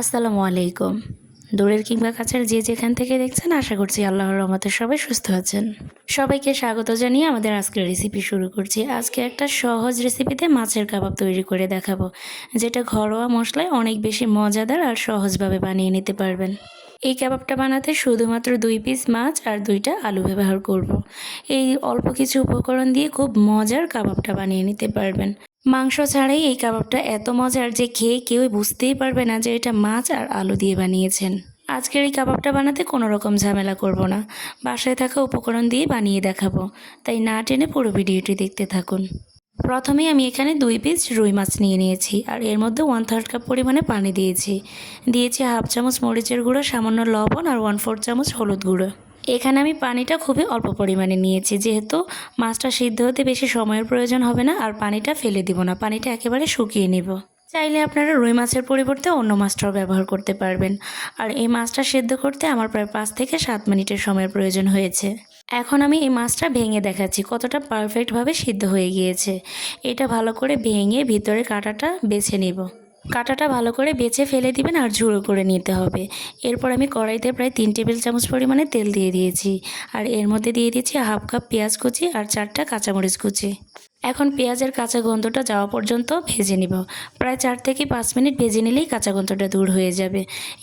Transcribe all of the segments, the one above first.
আসসালামু আলাইকুম। দূরের কিংবা কাছের যে যেখান থেকে দেখছেন আশা করছি আল্লাহর রহমতে সবাই সুস্থ আছেন। সবাইকে স্বাগত জানিয়ে আমাদের আজকের রেসিপি শুরু করছি। আজকে একটা সহজ রেসিপিতে মাছের কাবাব তৈরি করে দেখাবো, যেটা ঘরোয়া মশলায় অনেক বেশি মজাদার আর সহজভাবে বানিয়ে নিতে পারবেন। এই কাবাবটা বানাতে শুধুমাত্র 2 পিস মাছ আর 2টা আলু ব্যবহার করব। এই অল্প কিছু উপকরণ দিয়ে খুব মজার কাবাবটা বানিয়ে নিতে পারবেন। মাংস ছাড়াই এই কাবাবটা এত মজার যে খেয়ে কেউই বুঝতেই পারবে না যে এটা মাছ আর আলু দিয়ে বানিয়েছেন। আজকের এই কাবাবটা বানাতে কোনো রকম ঝামেলা করব না, বাসায় থাকা উপকরণ দিয়ে বানিয়ে দেখাবো, তাই না টেনে পুরো ভিডিওটি দেখতে থাকুন। প্রথমে আমি এখানে 2 পিস রুই মাছ নিয়ে নিয়েছি আর এর মধ্যে 1/3 কাপ পরিমাণে পানি দিয়েছি। হাফ চামচ মরিচের গুঁড়ো, সামান্য লবণ আর 1/4 চামচ হলুদ গুঁড়ো। এখানে আমি পানিটা খুবই অল্প পরিমাণে নিয়েছি, যেহেতু মাছটা সিদ্ধ হতে বেশি সময়ের প্রয়োজন হবে না আর পানিটা ফেলে দিব না, পানিটা একেবারে শুকিয়ে নেব। চাইলে আপনারা রুই মাছের পরিবর্তে অন্য মাছটাও ব্যবহার করতে পারবেন। আর এই মাছটা সিদ্ধ করতে আমার প্রায় 5 থেকে 7 মিনিটের সময়ের প্রয়োজন হয়েছে। এখন আমি এই মাছটা ভেঙে দেখাচ্ছি কতটা পারফেক্টভাবে সিদ্ধ হয়ে গিয়েছে। এটা ভালো করে ভেঙে ভিতরে কাঁটাটা বেছে নেব। কাঁটাটা ভালো করে বেছে ফেলে দিবেন আর ঝুড়ো করে নিতে হবে। এরপর আমি কড়াইতে প্রায় 3 টেবিল চামচ পরিমাণে তেল দিয়ে দিয়েছি আর এর মধ্যে দিয়ে দিয়েছি হাফ কাপ পেঁয়াজ কুচি আর 4টা কাঁচামরিচ কুচি। এখন পেঁয়াজের কাঁচা গন্ধটা যাওয়া পর্যন্ত ভেজে নিব। প্রায় 4 থেকে 5 মিনিট ভেজে নিলেই কাঁচা গন্ধটা দূর হয়ে যাবে।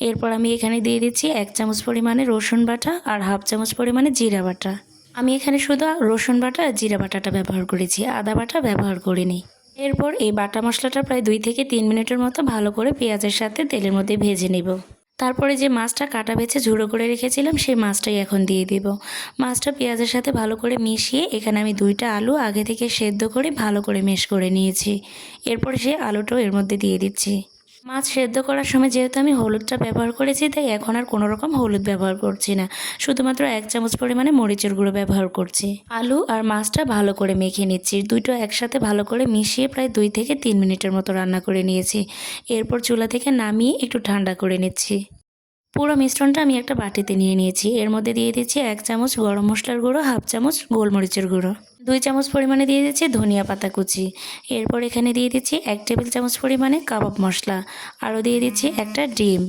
এরপর আমি এখানে দিয়ে দিচ্ছি 1 চামচ পরিমাণে রসুন বাটা আর হাফ চামচ পরিমাণে জিরা বাটা। আমি এখানে শুধু রসুন বাটা আর জিরা বাটাটা ব্যবহার করেছি, আদা বাটা ব্যবহার করিনি। এরপর এই বাটা মশলাটা প্রায় 2 থেকে 3 মিনিটের মতো ভালো করে পেঁয়াজের সাথে তেলের মধ্যে ভেজে নেব। তারপরে যে মাছটা কাটা বেছে ঝুড়ো করে রেখেছিলাম সেই মাছটাই এখন দিয়ে দিব। মাছটা পেঁয়াজের সাথে ভালো করে মিশিয়ে এখানে আমি 2টা আলু আগে থেকে সেদ্ধ করে ভালো করে মেশ করে নিয়েছি। এরপর সেই আলুটাও এর মধ্যে দিয়ে দিচ্ছি। মাছ সেদ্ধ করার সময় যেহেতু আমি হলুদটা ব্যবহার করেছি, তাই এখন আর কোনো রকম হলুদ ব্যবহার করছি না, শুধুমাত্র 1 চামচ পরিমাণে মরিচের গুঁড়ো ব্যবহার করছি। আলু আর মাছটা ভালো করে মেখে নিচ্ছি। দুটো একসাথে ভালো করে মিশিয়ে প্রায় 2 থেকে 3 মিনিটের মতো রান্না করে নিয়েছি। এরপর চুলা থেকে নামিয়ে একটু ঠান্ডা করে নিচ্ছি। পুরো মিশ্রণটা আমি একটা বাটিতে নিয়ে নিয়েছি। এর মধ্যে দিয়ে দিচ্ছি 1 চামচ গরম মশলার গুঁড়ো, হাফ চামচ গোলমরিচের গুঁড়ো, 2 চামচ পরিমাণে দিয়ে দিচ্ছি ধনিয়া পাতা কুচি। এরপর এখানে দিয়ে দিচ্ছি 1 টেবিল চামচ পরিমাণে কাবাব মশলা, আরও দিয়ে দিচ্ছি একটা ডিম।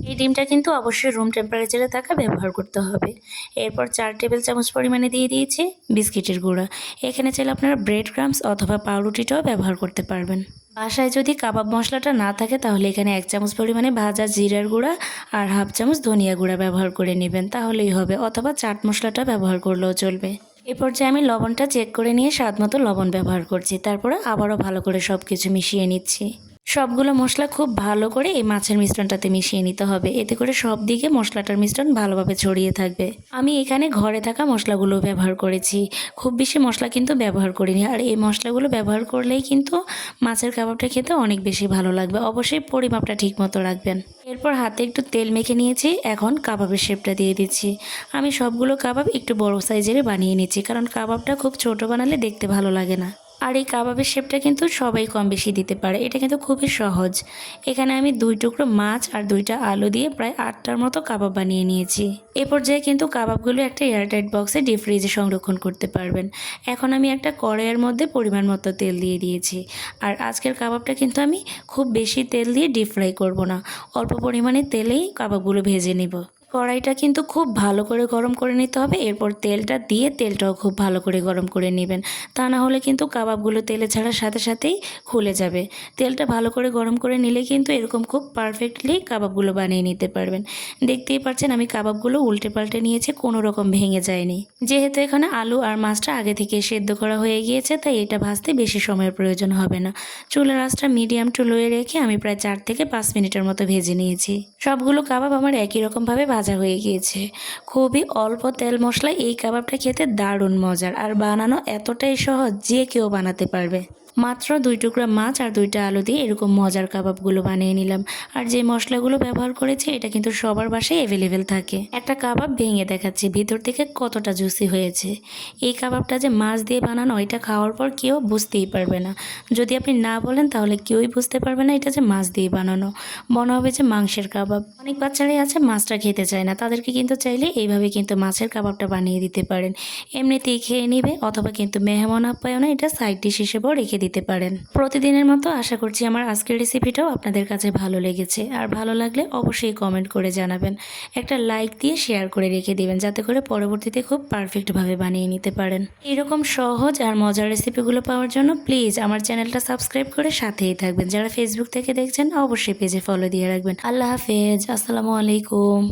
এই ডিমটা কিন্তু অবশ্যই রুম টেম্পারেচারে থাকা ব্যবহার করতে হবে। এরপর 4 টেবিল চামচ পরিমাণে দিয়ে দিয়েছি বিস্কিটের গুঁড়া। এখানে চাইলে আপনারা ব্রেড ক্রাম্বস অথবা পাউরুটিটাও ব্যবহার করতে পারবেন। বাসায় যদি কাবাব মশলাটা না থাকে তাহলে এখানে 1 চামচ পরিমাণে ভাজা জিরার গুঁড়া আর হাফ চামচ ধনিয়া গুঁড়া ব্যবহার করে নেবেন, তাহলেই হবে, অথবা চাট মশলাটা ব্যবহার করলেও চলবে। এ পর্যায়ে আমি লবণটা চেক করে নিয়ে স্বাদ মতো লবণ ব্যবহার করছি। তারপরে আবারও ভালো করে সব কিছু মিশিয়ে নিচ্ছি। সবগুলো মশলা খুব ভালো করে এই মাছের মিশ্রণটাতে মিশিয়ে নিতে হবে, এতে করে সব দিকে মশলাটার মিশ্রণ ভালোভাবে ছড়িয়ে থাকবে। আমি এখানে ঘরে থাকা মশলাগুলো ব্যবহার করেছি, খুব বেশি মশলা কিন্তু ব্যবহার করিনি। আর এই মশলাগুলো ব্যবহার করলেই কিন্তু মাছের কাবাবটা খেতে অনেক বেশি ভালো লাগবে। অবশ্যই পরিমাপটা ঠিক মতো রাখবেন। এরপর হাতে একটু তেল মেখে নিয়েছি, এখন কাবাবের শেপটা দিয়ে দিচ্ছি। আমি সবগুলো কাবাব একটু বড় সাইজেরই বানিয়ে নিচ্ছি, কারণ কাবাবটা খুব ছোট বানালে দেখতে ভালো লাগে না। আর এই কাবাবের শেপটা কিন্তু সবাই কম বেশি দিতে পারে, এটা কিন্তু খুবই সহজ। এখানে আমি 2 টুকরো মাছ আর 2টা আলু দিয়ে প্রায় 8টার মতো কাবাব বানিয়ে নিয়েছি। এ পর্যায়ে কিন্তু কাবাবগুলো একটা এয়ারটাইট বক্সে ডিপ ফ্রিজে সংরক্ষণ করতে পারবেন। এখন আমি একটা কড়াইয়ের মধ্যে পরিমাণ মতো তেল দিয়ে দিয়েছি। আর আজকের কাবাবটা কিন্তু আমি খুব বেশি তেল দিয়ে ডিপ ফ্রাই করব না, অল্প পরিমাণে তেলেই কাবাবগুলো ভেজে নেব। কড়াইটা কিন্তু খুব ভালো করে গরম করে নিতে হবে। এরপর তেলটা দিয়ে তেলটাও খুব ভালো করে গরম করে নেবেন, তা না হলে কিন্তু কাবাবগুলো তেলে ছাড়ার সাথে সাথেই খুলে যাবে। তেলটা ভালো করে গরম করে নিলে কিন্তু এরকম খুব পারফেক্টলি কাবাবগুলো বানিয়ে নিতে পারবেন। দেখতেই পাচ্ছেন আমি কাবাবগুলো উল্টে পাল্টে নিয়েছি, কোনো রকম ভেঙে যায়নি। যেহেতু এখানে আলু আর মাছটা আগে থেকে সেদ্ধ করা হয়ে গিয়েছে, তাই এটা ভাজতে বেশি সময়ের প্রয়োজন হবে না। চুলার আঁচটা মিডিয়াম টু লোয়ে রেখে আমি প্রায় 4 থেকে 5 মিনিটের মতো ভেজে নিয়েছি। সবগুলো কাবাব আমার একই রকমভাবে ভাজা হয়ে গিয়েছে। খুবই অল্প তেল মশলায় এই কাবাবটা খেতে দারুণ মজার, আর বানানো এতটাই সহজ যে কেউ বানাতে পারবে। মাত্র 2 টুকরা মাছ আর 2টা আলু দিয়ে এরকম মজার কাবাবগুলো বানিয়ে নিলাম। আর যে মশলাগুলো ব্যবহার করেছি এটা কিন্তু সবার বাসায় অ্যাভেলেবেল থাকে। একটা কাবাব ভেঙে দেখাচ্ছি ভিতর থেকে কতটা জুসি হয়েছে। এই কাবাবটা যে মাছ দিয়ে বানানো, এটা খাওয়ার পর কেউ বুঝতেই পারবে না। যদি আপনি না বলেন তাহলে কেউই বুঝতে পারবে না এটা যে মাছ দিয়ে বানানো, মনে হবে যে মাংসের কাবাব। অনেক বাচ্চারাই আছে মাছটা খেতে চায় না, তাদেরকে কিন্তু চাইলে এইভাবে কিন্তু মাছের কাবাবটা বানিয়ে দিতে পারেন। এমনিতেই খেয়ে নেবে, অথবা কিন্তু মেহমান আপ্যায়নে এটা সাইড ডিশ হিসেবেও রেখে দিতে পারেন। প্রতিদিনের মতো আশা করছি আমার আজকের রেসিপিটাও আপনাদের কাছে ভালো লেগেছে। আর ভালো লাগলে অবশ্যই কমেন্ট করে জানাবেন, একটা লাইক দিয়ে শেয়ার করে রেখে দিবেন, যাতে করে পরবর্তীতে খুব পারফেক্টভাবে বানিয়ে নিতে পারেন। এরকম সহজ আর মজার রেসিপিগুলো পাওয়ার জন্য প্লিজ আমার চ্যানেলটা সাবস্ক্রাইব করে সাথেই থাকবেন। যারা ফেসবুক থেকে দেখছেন অবশ্যই পেজে ফলো দিয়ে রাখবেন। আল্লাহ হাফেজ, আসসালামু আলাইকুম।